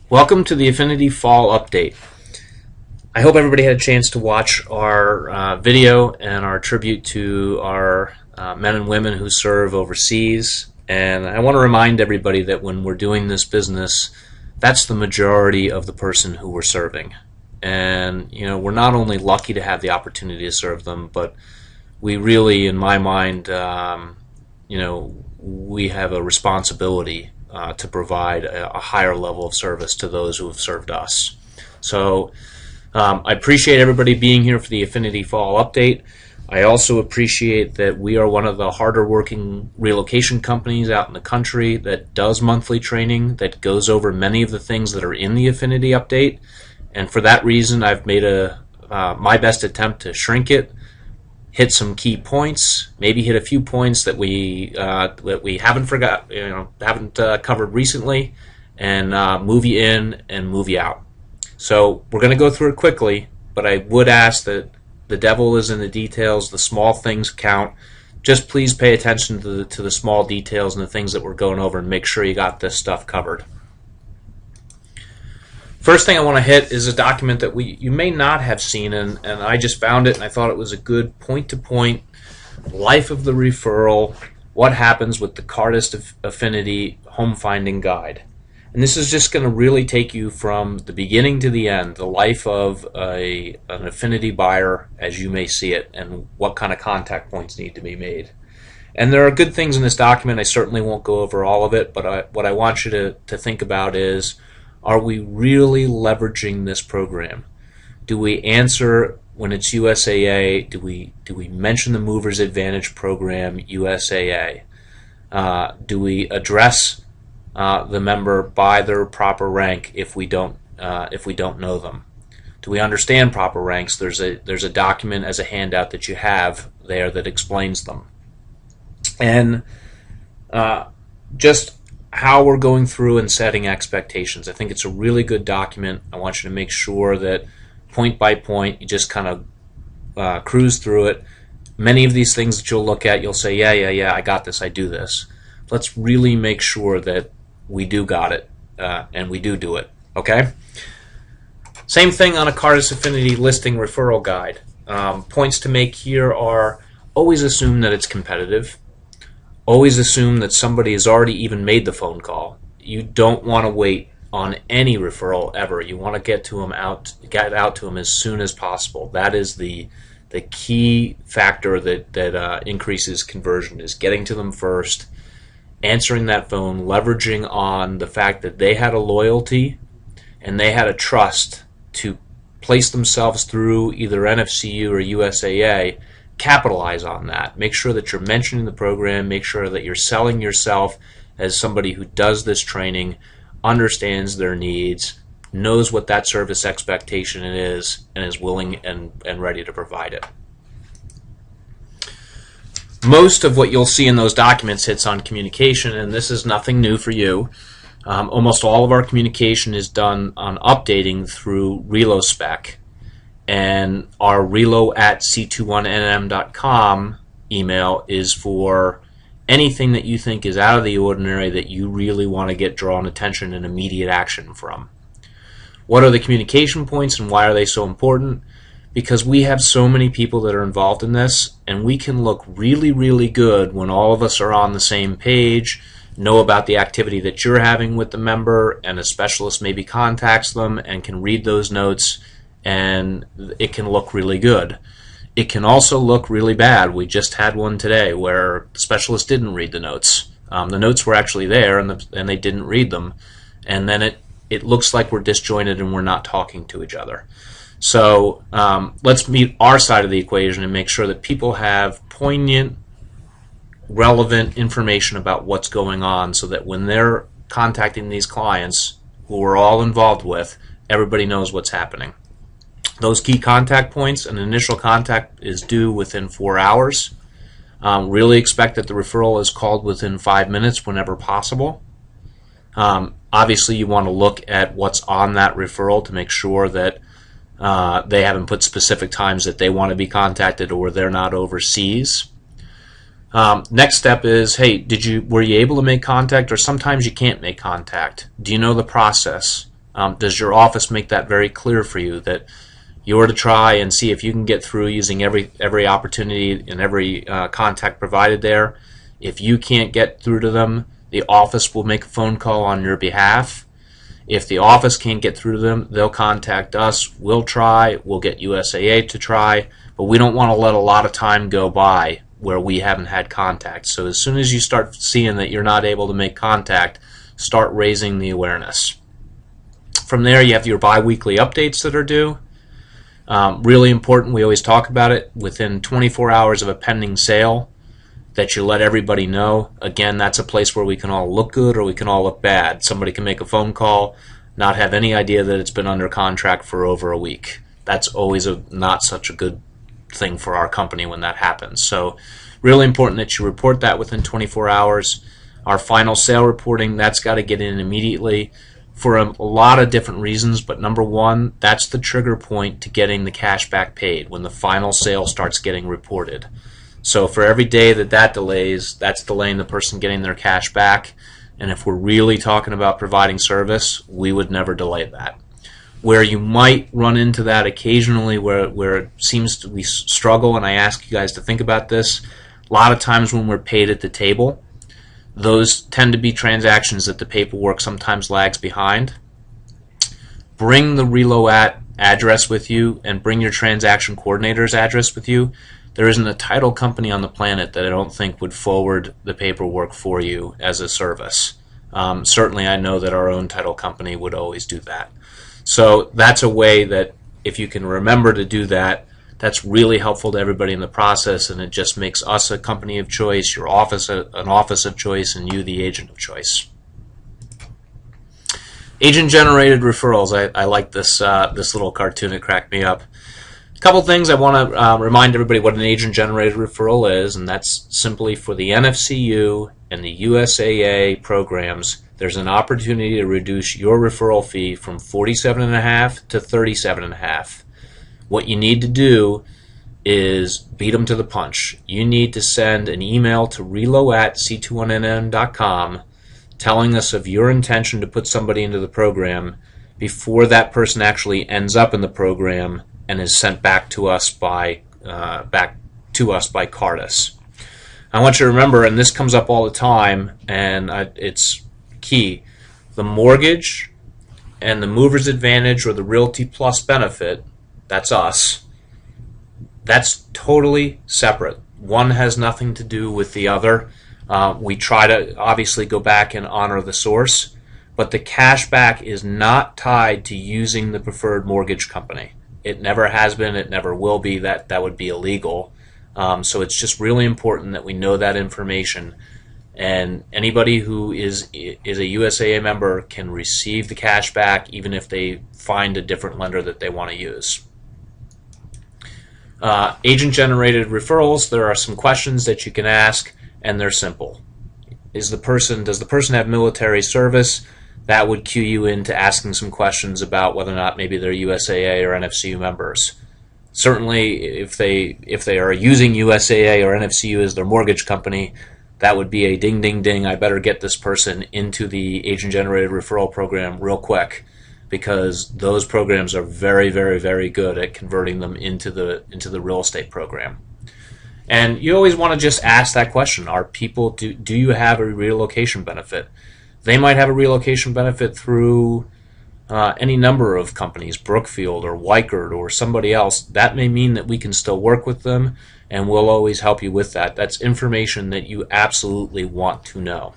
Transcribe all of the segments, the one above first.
Welcome to the Affinity Fall update. I hope everybody had a chance to watch our video and our tribute to our men and women who serve overseas. And I want to remind everybody that when we're doing this business, that's the majority of the person who we're serving. And we're not only lucky to have the opportunity to serve them, but we really, in my mind, we have a responsibility to provide a higher level of service to those who have served us. So I appreciate everybody being here for the Affinity Fall update. I also appreciate that we are one of the harder working relocation companies out in the country that does monthly training, that goes over many of the things that are in the Affinity update. And for that reason, I've made my best attempt to shrink it, hit some key points, maybe hit a few points that we haven't covered recently, and move you in and move you out. So we're going to go through it quickly, but I would ask that the devil is in the details. The small things count. Just please pay attention to the small details and the things that we're going over, and make sure you got this stuff covered. First thing I want to hit is a document that you may not have seen, and I just found it and I thought it was a good point-to-point life of the referral, what happens with the Cardist Affinity Home Finding Guide. And this is just going to really take you from the beginning to the end, the life of an affinity buyer as you may see it, and what kind of contact points need to be made. And there are good things in this document. I certainly won't go over all of it, but what I want you to think about is, are we really leveraging this program? Do we answer when it's USAA? Do we mention the Movers Advantage program, USAA? Do we address the member by their proper rank if we don't know them? Do we understand proper ranks? There's a document as a handout that you have there that explains them. And just how we're going through and setting expectations. I think it's a really good document. I want you to make sure that point by point you just kind of cruise through it. Many of these things that you'll look at, you'll say, yeah, I got this, I do this. Let's really make sure that we do got it, and we do it, okay? Same thing on a Cardist Affinity listing referral guide. Points to make here are, always assume that it's competitive. Always assume that somebody has already even made the phone call. You don't want to wait on any referral ever. You want to get out to them as soon as possible. That is the key factor that increases conversion, is getting to them first, answering that phone, leveraging on the fact that they had a loyalty and they had a trust to place themselves through either NFCU or USAA. Capitalize on that. Make sure that you're mentioning the program. Make sure that you're selling yourself as somebody who does this training, understands their needs, knows what that service expectation is, and is willing and ready to provide it. Most of what you'll see in those documents hits on communication, and this is nothing new for you. Almost all of our communication is done on updating through ReloSpec. And our relo@c21nm.com email is for anything that you think is out of the ordinary that you really want to get drawn attention and immediate action from. What are the communication points and why are they so important? Because we have so many people that are involved in this, and we can look really, really good when all of us are on the same page, know about the activity that you're having with the member, and a specialist maybe contacts them and can read those notes, and it can look really good. It can also look really bad. We just had one today where the specialist didn't read the notes. The notes were actually there, and they didn't read them, and then it looks like we're disjointed and we're not talking to each other. So let's meet our side of the equation and make sure that people have poignant, relevant information about what's going on, so that when they're contacting these clients, who we're all involved with, everybody knows what's happening. Those key contact points, an initial contact is due within 4 hours. Really expect that the referral is called within 5 minutes whenever possible. Obviously, you want to look at what's on that referral to make sure that they haven't put specific times that they want to be contacted, or they're not overseas. Next step is, hey, were you able to make contact? Or sometimes you can't make contact. Do you know the process? Does your office make that very clear for you, that you're to try and see if you can get through using every opportunity and every contact provided there? If you can't get through to them, the office will make a phone call on your behalf. If the office can't get through to them, they'll contact us. We'll try. We'll get USAA to try. But we don't want to let a lot of time go by where we haven't had contact. So as soon as you start seeing that you're not able to make contact, start raising the awareness. From there, you have your bi-weekly updates that are due. Really important, we always talk about it, within 24 hours of a pending sale, that you let everybody know. Again, that's a place where we can all look good or we can all look bad. Somebody can make a phone call, not have any idea that it's been under contract for over a week. That's always not such a good thing for our company when that happens. So really important that you report that within 24 hours. Our final sale reporting, that's got to get in immediately for a lot of different reasons, but number one, that's the trigger point to getting the cash back paid, when the final sale starts getting reported. So for every day that delays, that's delaying the person getting their cash back. And if we're really talking about providing service, we would never delay that. Where you might run into that occasionally, where it seems we struggle, and I ask you guys to think about this, a lot of times when we're paid at the table, those tend to be transactions that the paperwork sometimes lags behind. Bring the ReloAT address with you and bring your transaction coordinator's address with you. There isn't a title company on the planet that I don't think would forward the paperwork for you as a service. Certainly I know that our own title company would always do that. So that's a way that if you can remember to do that, that's really helpful to everybody in the process, and it just makes us a company of choice, your office an office of choice, and you the agent of choice. Agent-generated referrals. I like this this little cartoon. It cracked me up. A couple things I want to remind everybody what an agent-generated referral is, and that's simply for the NFCU and the USAA programs. There's an opportunity to reduce your referral fee from $47.50 to $37.50. What you need to do is beat them to the punch. You need to send an email to relo@c21nn.com telling us of your intention to put somebody into the program before that person actually ends up in the program and is sent back to us by Cardis. I want you to remember, and this comes up all the time, and it's key, the mortgage and the mover's advantage or the Realty Plus benefit, that's us, that's totally separate. One has nothing to do with the other. We try to obviously go back and honor the source, but the cash back is not tied to using the preferred mortgage company. It never has been, it never will be. That would be illegal. So it's just really important that we know that information. And anybody who is a USAA member can receive the cash back even if they find a different lender that they want to use. Agent-generated referrals, there are some questions that you can ask, and they're simple. Does the person have military service? That would cue you into asking some questions about whether or not maybe they're USAA or NFCU members. Certainly, if they are using USAA or NFCU as their mortgage company, that would be a ding, ding, ding. I better get this person into the agent-generated referral program real quick, because those programs are very, very, very good at converting them into the real estate program. And you always want to just ask that question: are people, do you have a relocation benefit? They might have a relocation benefit through any number of companies, Brookfield or Weichert or somebody else. That may mean that we can still work with them, and we'll always help you with that. That's information that you absolutely want to know.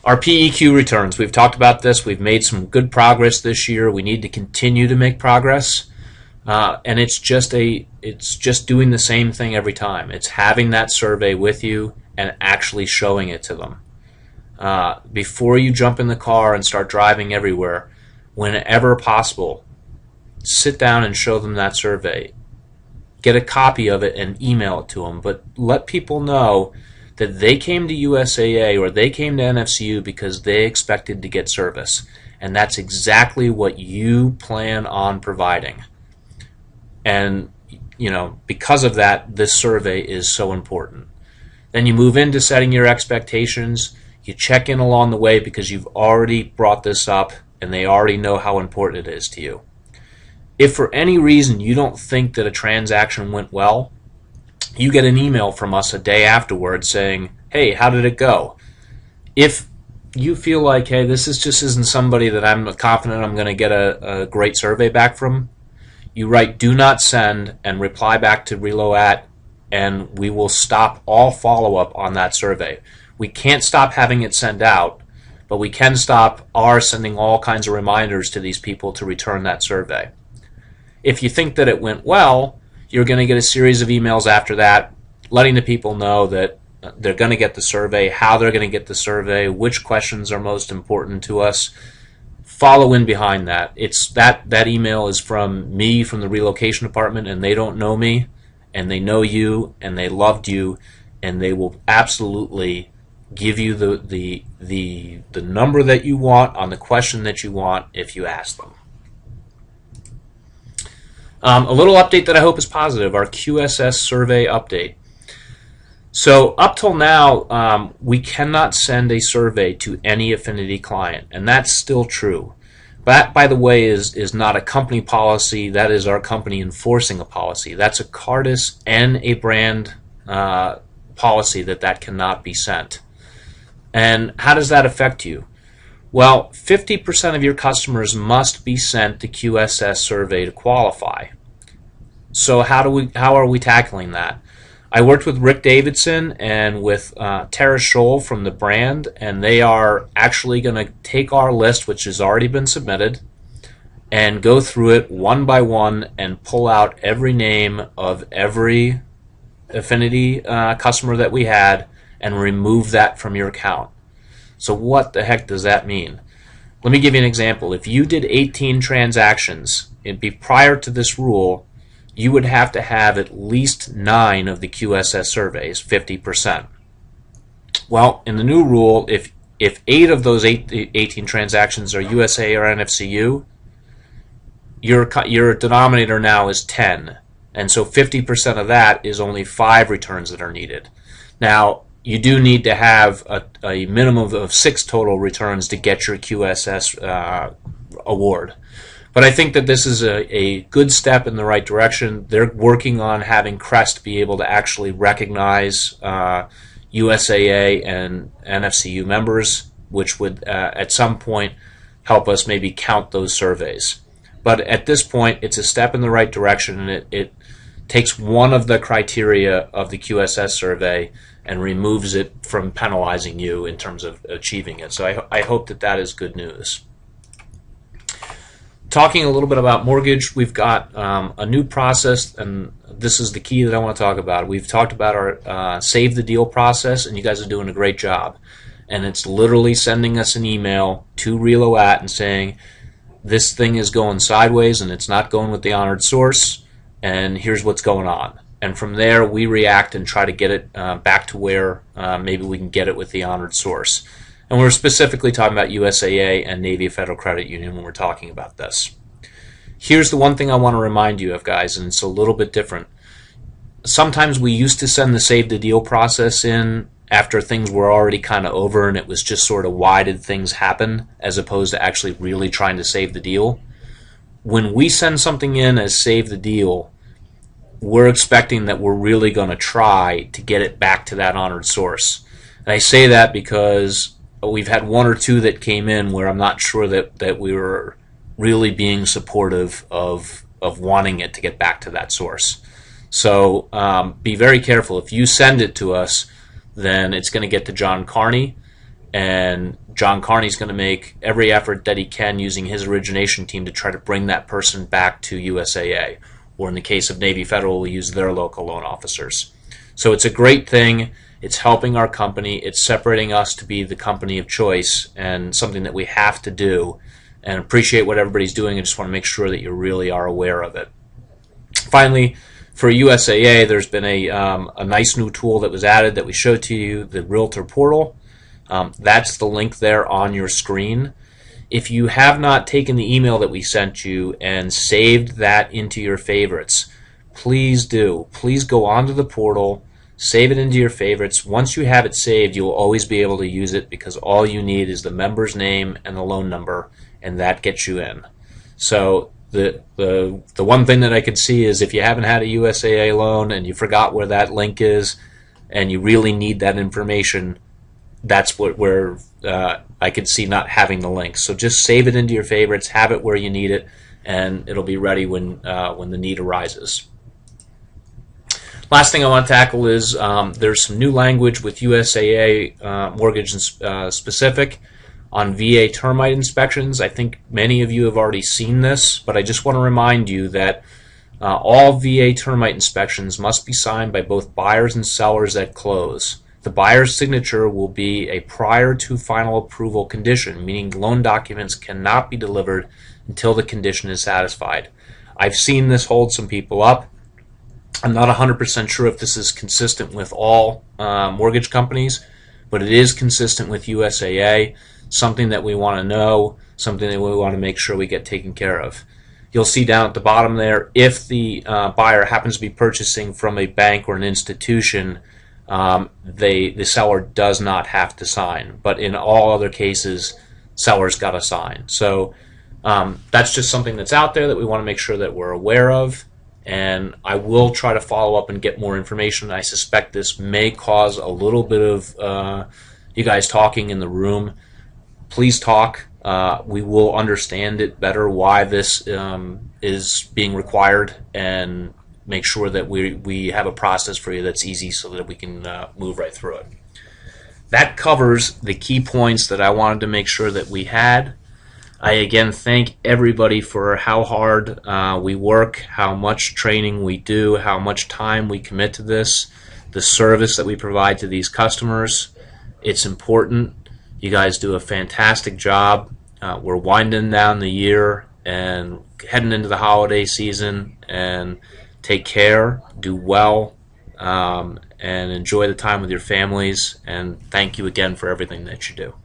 Our PEQ returns, we've talked about this. We've made some good progress this year. We need to continue to make progress. And it's just doing the same thing every time. It's having that survey with you and actually showing it to them. Before you jump in the car and start driving everywhere, whenever possible, sit down and show them that survey. Get a copy of it and email it to them, but let people know that they came to USAA or they came to NFCU because they expected to get service, and that's exactly what you plan on providing. And because of that, this survey is so important. Then you move into setting your expectations. You check in along the way because you've already brought this up and they already know how important it is to you. If for any reason you don't think that a transaction went well, you get an email from us a day afterwards saying, hey, how did it go? If you feel like, hey, this just isn't somebody that I'm confident I'm going to get a great survey back from, you write do not send and reply back to Reload, and we will stop all follow-up on that survey. We can't stop having it sent out, but we can stop our sending all kinds of reminders to these people to return that survey. If you think that it went well, you're going to get a series of emails after that letting the people know that they're going to get the survey, how they're going to get the survey, which questions are most important to us. Follow in behind that. It's that email is from me, from the relocation department, and they don't know me, and they know you, and they loved you, and they will absolutely give you the number that you want on the question that you want if you ask them. A little update that I hope is positive, our QSS survey update. So up till now, we cannot send a survey to any Affinity client, and that's still true. That, by the way, is not a company policy. That is our company enforcing a policy. That's a Cardis and a brand policy that cannot be sent. And how does that affect you? Well, 50% of your customers must be sent the QSS survey to qualify. So how are we tackling that? I worked with Rick Davidson and with Tara Scholl from the brand, and they are actually going to take our list, which has already been submitted, and go through it one by one and pull out every name of every Affinity customer that we had and remove that from your account. So what the heck does that mean? Let me give you an example. If you did 18 transactions, it'd be prior to this rule, you would have to have at least 9 of the QSS surveys, 50%. Well, in the new rule, if 8 of those 18 transactions are USA or NFCU, your denominator now is 10. And so 50% of that is only 5 returns that are needed. Now, you do need to have a minimum of 6 total returns to get your QSS award. But I think that this is a good step in the right direction. They're working on having CREST be able to actually recognize USAA and NFCU members, which would at some point help us maybe count those surveys. But at this point, it's a step in the right direction, and it takes one of the criteria of the QSS survey and removes it from penalizing you in terms of achieving it. So I hope that is good news. Talking a little bit about mortgage, we've got a new process, and this is the key that I want to talk about. We've talked about our Save the Deal process, and you guys are doing a great job. And it's literally sending us an email to Reload and saying, this thing is going sideways and it's not going with the honored source, and here's what's going on. And from there, we react and try to get it back to where maybe we can get it with the honored source. And we're specifically talking about USAA and Navy Federal Credit Union when we're talking about this. Here's the one thing I want to remind you of, guys, and it's a little bit different. Sometimes we used to send the Save the Deal process in after things were already kind of over, and it was just sort of why did things happen, as opposed to actually really trying to save the deal. When we send something in as Save the Deal, we're expecting that we're really going to try to get it back to that honored source. And I say that because we've had 1 or 2 that came in where I'm not sure that we were really being supportive of wanting it to get back to that source. So be very careful. If you send it to us, then it's going to get to John Carney, and John Carney's going to make every effort that he can using his origination team to try to bring that person back to USAA. Or in the case of Navy Federal, we use their local loan officers. So it's a great thing. It's helping our company. It's separating us to be the company of choice, and something that we have to do, and appreciate what everybody's doing. I just want to make sure that you really are aware of it. Finally, for USAA, there's been a nice new tool that was added that we showed to you, the Realtor Portal. That's the link there on your screen. If you have not taken the email that we sent you and saved that into your favorites, please do. Please go onto the portal, Save it into your favorites. Once you have it saved, you will always be able to use it because all you need is the member's name and the loan number, and that gets you in. So the one thing that I could see is if you haven't had a USAA loan and you forgot where that link is and you really need that information, that's where I could see not having the link. So just save it into your favorites, have it where you need it, and it'll be ready when the need arises. Last thing I want to tackle is there's some new language with USAA mortgage specific on VA termite inspections. I think many of you have already seen this, but I just want to remind you that all VA termite inspections must be signed by both buyers and sellers at close. The buyer's signature will be a prior to final approval condition, meaning loan documents cannot be delivered until the condition is satisfied. I've seen this hold some people up. I'm not 100% sure if this is consistent with all mortgage companies, but it is consistent with USAA, something that we want to know, something that we want to make sure we get taken care of. You'll see down at the bottom there, if the buyer happens to be purchasing from a bank or an institution, the seller does not have to sign. But in all other cases, sellers got to sign. So that's just something that's out there that we want to make sure that we're aware of. And I will try to follow up and get more information. I suspect this may cause a little bit of you guys talking in the room. Please talk. We will understand it better why this is being required, and make sure that we have a process for you that's easy so that we can move right through it. That covers the key points that I wanted to make sure that we had. I again thank everybody for how hard we work, how much training we do, how much time we commit to this, the service that we provide to these customers. It's important. You guys do a fantastic job. We're winding down the year and heading into the holiday season, and take care, do well, and enjoy the time with your families, and thank you again for everything that you do.